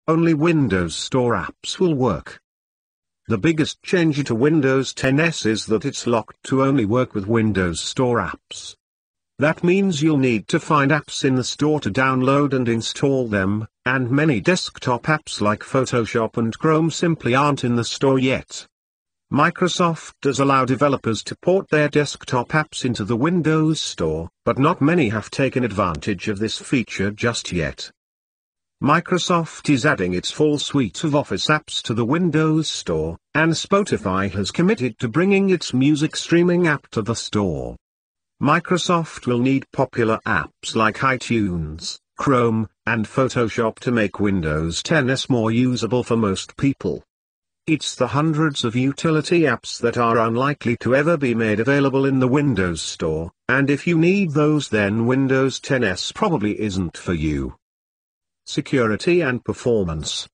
only Windows Store apps will work. The biggest change to Windows 10s is that it's locked to only work with Windows Store apps. That means you'll need to find apps in the store to download and install them, and many desktop apps like Photoshop and Chrome simply aren't in the store yet. Microsoft does allow developers to port their desktop apps into the Windows Store, but not many have taken advantage of this feature just yet. Microsoft is adding its full suite of Office apps to the Windows Store, and Spotify has committed to bringing its music streaming app to the store. Microsoft will need popular apps like iTunes, Chrome, and Photoshop to make Windows 10s more usable for most people. It's the hundreds of utility apps that are unlikely to ever be made available in the Windows Store, and if you need those then Windows 10s probably isn't for you. Security and performance.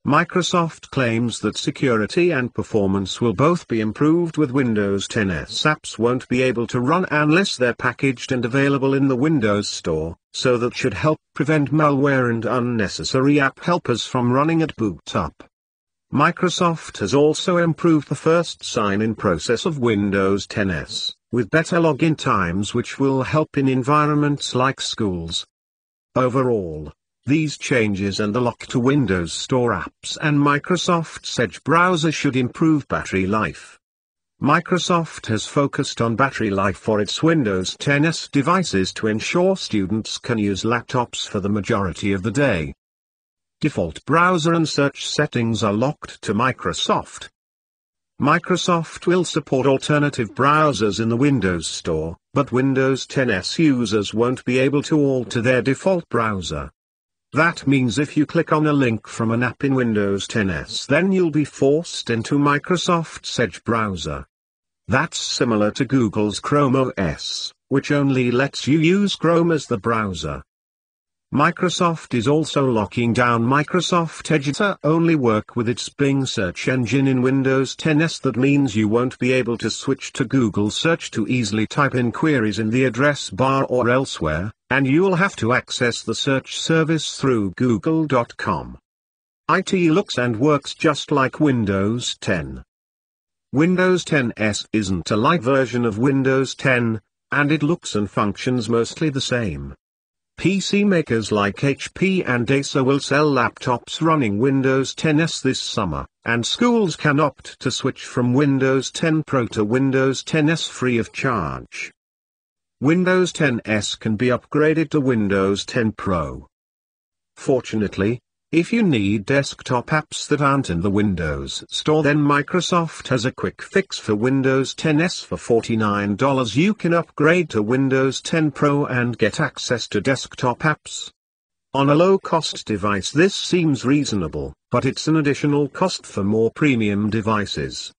Microsoft claims that security and performance will both be improved with Windows 10s. Apps won't be able to run unless they're packaged and available in the Windows Store, so that should help prevent malware and unnecessary app helpers from running at boot up. Microsoft has also improved the first sign-in process of Windows 10s, with better login times which will help in environments like schools. Overall, these changes and the lock to Windows Store apps and Microsoft's Edge browser should improve battery life. Microsoft has focused on battery life for its Windows 10s devices to ensure students can use laptops for the majority of the day. Default browser and search settings are locked to Microsoft. Microsoft will support alternative browsers in the Windows Store, but Windows 10s users won't be able to alter their default browser. That means if you click on a link from an app in Windows 10s then you'll be forced into Microsoft's Edge browser. That's similar to Google's Chrome OS, which only lets you use Chrome as the browser. Microsoft is also locking down Microsoft Edge to only work with its Bing search engine in Windows 10s. That means you won't be able to switch to Google Search to easily type in queries in the address bar or elsewhere, and you'll have to access the search service through google.com. IT looks and works just like Windows 10. Windows 10s isn't a light version of Windows 10, and it looks and functions mostly the same. PC makers like HP and Acer will sell laptops running Windows 10s this summer, and schools can opt to switch from Windows 10 Pro to Windows 10s free of charge. Windows 10s can be upgraded to Windows 10 Pro. Fortunately, if you need desktop apps that aren't in the Windows Store then Microsoft has a quick fix for Windows 10s. For $49 you can upgrade to Windows 10 Pro and get access to desktop apps. On a low-cost device this seems reasonable, but it's an additional cost for more premium devices.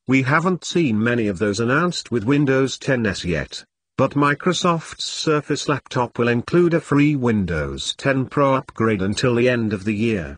We haven't seen many of those announced with Windows 10s yet, but Microsoft's Surface laptop will include a free Windows 10 Pro upgrade until the end of the year.